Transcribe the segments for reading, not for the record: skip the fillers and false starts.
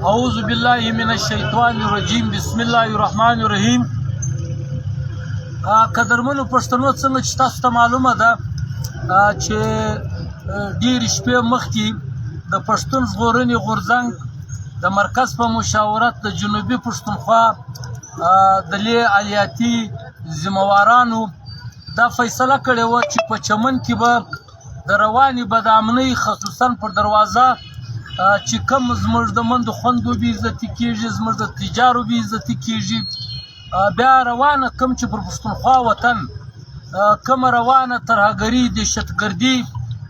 اعوذ بالله من الشیطان الرجیم بسم الله الرحمن الرحیم. قدرمنو پښتنو څنګه چې تاسو ته معلومه ده چې ډېرې شپې مخکې د پښتون ژغورنې غورځنګ د مرکز په مشاورت د جنوبي پښتونخوا د لې عالیاتي ذمهوارانو دا فیصله کړې وه چې په چمن کې به د روانې بدامنۍ خصوصا پر دروازه چې کم زموږ د مندو خوندو بې عزتي کېږي، زموږ د تجارو بې عزتي کېږي، بیا روانه کم چې پر پښتونخوا وطن کومه روانه ترهګري دهشتګردي،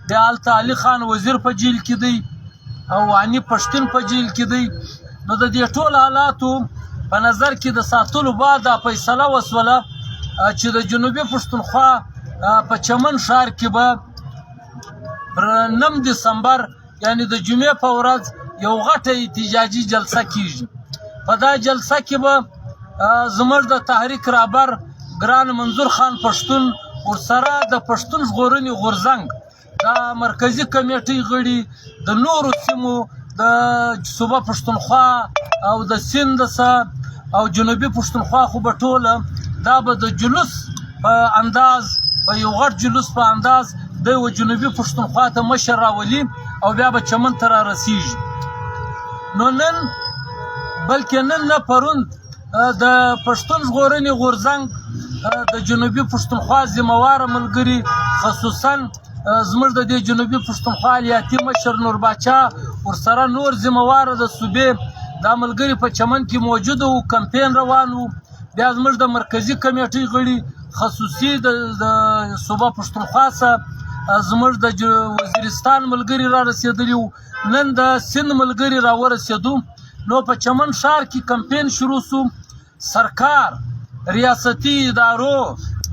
بیا هلته علي خان وزیر په جیل کې دی او عنی پښتون په جیل کې دی. نو د دې ټولو حالاتو په نظر کې د ساتلو بعد دا فیصله وسوله چې د جنوبي پښتونخوا په چمن ښار کې به 9 دسمبر یعنی د جمعې په ورځ یو غټه احتجاجي جلسه کیږي. په دا جلسه کې به زموږ د تحریک رهبر ګران منظور خان پښتون ورسره د پښتون ژغورنې غورځنګ د مرکزي کمیټې غړي، د نورو سیمو د صوبه پښتونخوا او د سیند او جنوبي پښتونخوا خو به ټوله دا به د جلوس په انداز، په یو غټ جلوس په انداز د جنوبي پښتونخوا ته مشر راولي او بیا به چمن ته رارسیږي. نو نن بلکې نن نه پروند د پښتون ژغورنې غورځنګ د جنوبي پښتونخوا ذمهواره ملګري، خصوصا زموږ د دې جنوبي پښتونخوا عالیاتي مشر نور باچا ورسره نور ذمهواره د صوبې دا ملګري په چمن کې موجود وو، کمپین روان وو. بیا زموږ د مرکزي کمیټې غړي خصوصي د صوبه پښتونخوا څخه زموږ د وزیرستان ملګري را رسېدلي وو، نن د سند ملګري را ورسېدو. نو په چمن ښار کې کمپین شروع سو. سرکار، ریاستي ادارو،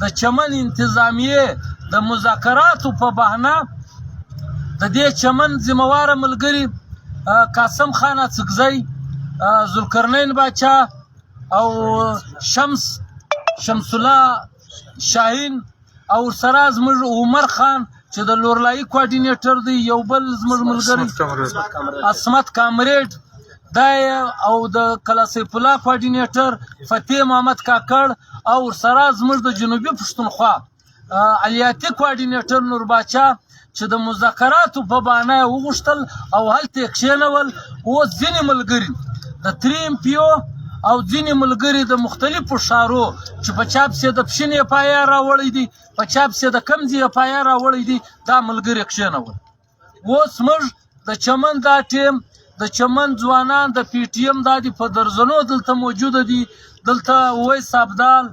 د چمن انتظامیې د مذاکراتو په بهانه د دې چمن ذمهواره ملګري قاسم خان اڅکزی، ذوالقرنین باچا او شمس الله شاهین او سره زموږ عمر خان چې د لورلایي کوارډینیټر دی، یو بل زموږ ملګری عصمت کامریډ دی او د کلا سیف الله کوارډینیټر فتح محمد کاکړ او سره زموږ د جنوبي پښتونخوا عالیاتي کوارډینیټر نور باچا چې د مذاکراتو په بهانه یې وغوښتل او هلته یې کښېنول. اوس ځینې ملګري د 3 MPO او ځینې ملګري د مختلفو ښارو چې په چاپ سي د پښین FIR راوړی دی، په چاپ سي د کمزي FIR راوړی دی، دا ملګري کښېنول. اوس موږ د چمن دا ټیم، د چمن ځوانان د PTM دا دي په درزنو دلته موجوده دي، دلته ویس ابدال،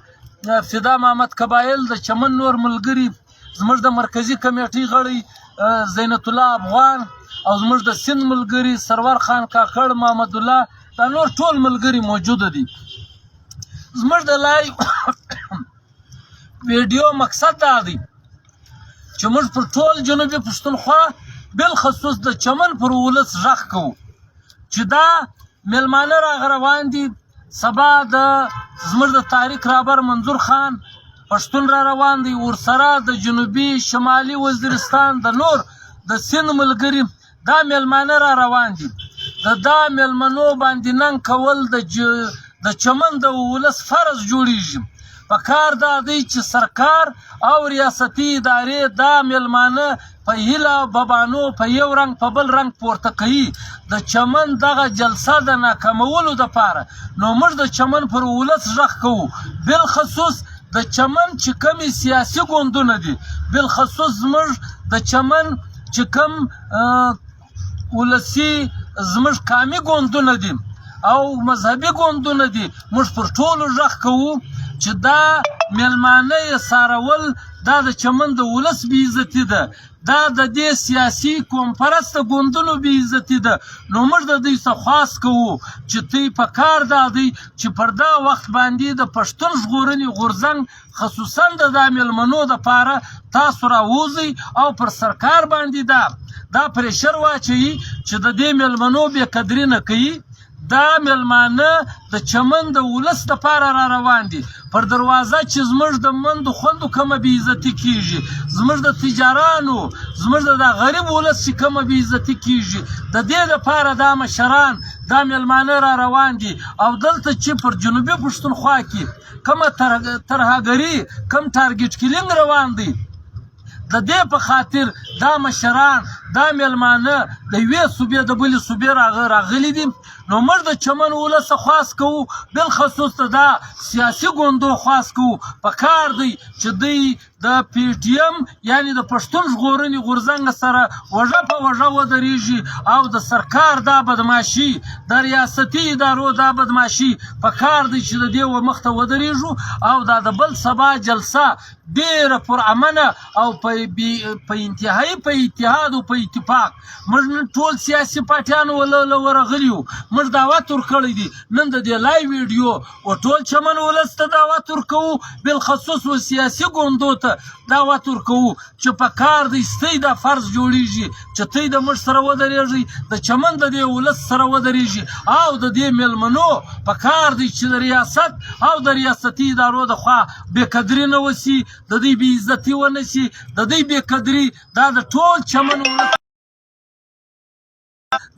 فدا محمد قبایل، د چمن نور ملګري، زموږ د مرکزي کمیټې غړي زینت الله افغان او زموږ د سند ملګري سرور خان کاکړ، محمد الله، دا نور ټول ملګري موجوده دي. زموږ د لایو ویډیو مقصد دا دی چې موږ پر ټول جنوبي پښتونخوا بالخصوص د چمن پر ولس غږ کوو چې دا میلمانه راغروان دي. سبا د زموږ د تحریک رهبر منظور خان پښتون را روان دی، ورسره د جنوبي شمالي وزیرستان د نور د سند ملګري دا میلمانه را روان دي. دا میلمنو باندې ننګ کول د چمن د ولس فرض جوړیږي. په کار دا دی چې سرکار او ریاستي ادارې دا میلمانه په هیله ببانو په یو رنګ په بل رنګ پورته کوي د چمن دغه جلسه د ناکامولو دپاره. نو موږ د چمن پر ولس غږ کوو، بالخصوص د چمن چې کومې سیاسي ګوندونه دي، بالخصوص زموږ د چمن چې کوم ولسي زموږ قامي ګوندونه دي او مذهبي ګوندونه دي، موږ پر ټولو غږ کوو چې دا میلمانه یې څارول دا د چمن د ولس بې عزتي ده، دا د دې سیاسي قوم پرسته ګوندونو بې عزتي ده. نو موږ د دوی څخه خواست کوو چې دوی په کار دا دی چې پر دا وخت باندې د پښتون ژغورنې غورځنګ خصوصا د دا میلمنو دپاره تاسو راووځئ او پر سرکار باندې دا پریشر واچوي چې د دې میلمنو بې قدري نه کوي. دا میلمانه د چمن د ولس دپاره را روان دي، پر دروازه چې زموږ د مندو خوندو کومه بې عزتي کېږي، زموږ د تجارانو، زموږ د غریب ولس چې کومه بې عزتي کېږي، د دې لپاره دا مشران دا میلمانه را روان دي. او دلته چې پر جنوبي پښتونخوا کې کومه ترهګري کوم ټارګېټ کیلینګ روان دی، د دې په خاطر دا مشران دا میلمانه د یوې صوبې د بلې صوبې راغلي دي. نو موږ د چمن ولسه خواست کوو، بالخصوص د دا سیاسي ګوندو خواست کوو، په کار دی چې دوی د پی ټي ایم یعنی د پښتون ژغورنې غورځنګ سره وژه په وژه ودرېږي او د سرکار دا بدماشي، د ریاستي ادارو دا بدماشي په کار دی چې د دې مخته ودرېږو او دا د بل سبا جلسه ډېره پرامنه او په انتهایي په اتحاد او په اتفاق. موږ نن ټول سیاسي پارټیانو ورغلي یو، موږ دعوت ورکړی دی نن د دې لایو ویډیو و ټول چمن ولس ته دعوت ورکوو، بالخصوص و سیاسي ګوندو ته دعوت ورکوو چې په کار دی ستۍ دا فرض جوړیږي چې تی د موږ سره ودرېږئ، د چمن د دې ولس سره ودرېږي او د دې میلمنو په کار دی چې د ریاست او د ریاستي ادارو د خوا بېقدري نه وسي، د دوی بې عزتي ونه سي، د دوی بېقدري دا د ټول چمن ولس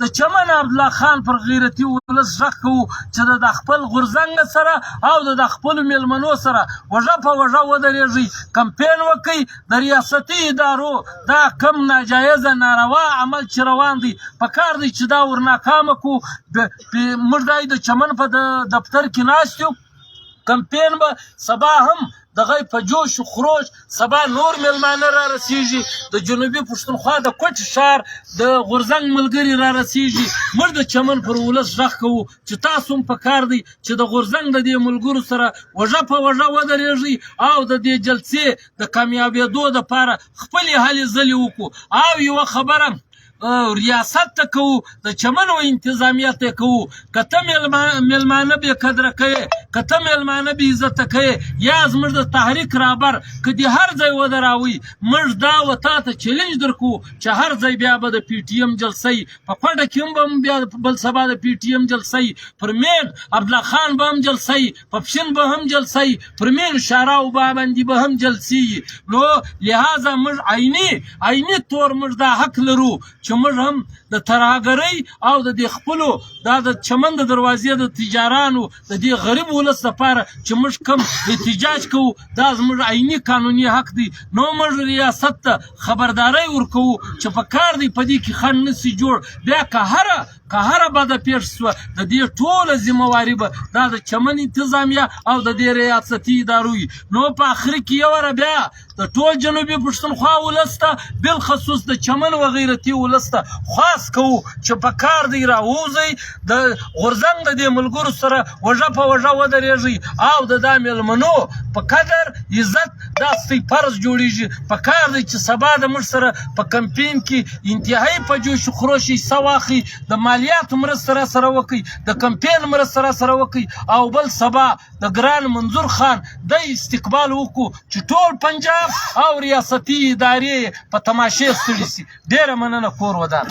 د چمن عبدالله خان پر غیرتي ولس غږ کوو چې د خپل غورځنګ سره او د خپلو میلمنو سره وژه په وژه ودرېږئ، کمپین وکئ، د ریاستي ادارو دا کم ناجایزه ناروا عمل چې روان دی په کار دی چې دا ورناکامه کړو. موږ د چمن په دفتر کې ناست یو، کمپین به سبا هم دغه په جوش و خروش سبا نور میلمانه را رسیږي، د جنوبي پښتونخوا د کوټ ښار د غورځنګ ملګري را رسیږي. موږ د چمن پر ولس غږ کوو چې تاسو هم په کار دی چې د غورځنګ د دې ملګرو سره وژه په وژه ودرېږئ او د دې جلسې د کامیابېدو دپاره خپلې هلې ځلې وکړو. او یوه خبره ریاست ته کوو، د چمن و انتظامیه ته کوو، که ته میلمانه بې قدره کوې، که ته میلمانه بې عزته کوې، یا زموږ د تحریک رهبر که دې هر ځای ودراوئ، موږ دا و تا ته چیلنج درکوو چې هر ځای بیا به د پی ټي ایم جلسه وي، په کوټه کې هم به هم بیا بل سبا د پی ټي ایم جلسه وي، پر مین عبدالله خان به هم جلسه وي، په پښین به هم جلسه وي، پر مین شاراو باندې به هم جلسې وي. نو لہذا موږ عیني طور موږ دا حق لرو چې موږ هم د ترهګرۍ او د دې خپلو دا د چمن د دروازې د تجارانو د دې غریب ولس لپاره چې موږ کوم احتجاج کوو دا زموږ عیني قانوني حق دی. نو موږ ریاست ته خبرداری ورکوو چې په کار دی په دې کې خنډ نسي جوړ، بیا که هره بده پیښ سوه د دې ټوله ذمهواري به دا د چمن انتظامیه او د دې ریاستي ادارو وي. نو په آخر کې یوه بیا د ټول جنوبي پښتونخوا ولس ته بالخصوص د چمن و غیرتي ولس ته خواست کوو چې په کار دی راووځئ، د غورځنګ د دې ملګرو سره وژه په وژه ودرېږئ او د دا میلمنو په قدر عزت دا ستۍ فرض جوړیږي. په کار دی چې سبا د موږ سره په کمپین کې انتهایي په جوش و خروش حصه واخلي، د مالیاتو مرسته را سره وکړي، د کمپین مرسته را سره وکړي او بل سبا د ګران منظور خان د استقبال وکړو چې ټول پنجاب او ریاستي ادارې په تماشې ستړي سي. ډېره مننه، کور ودان.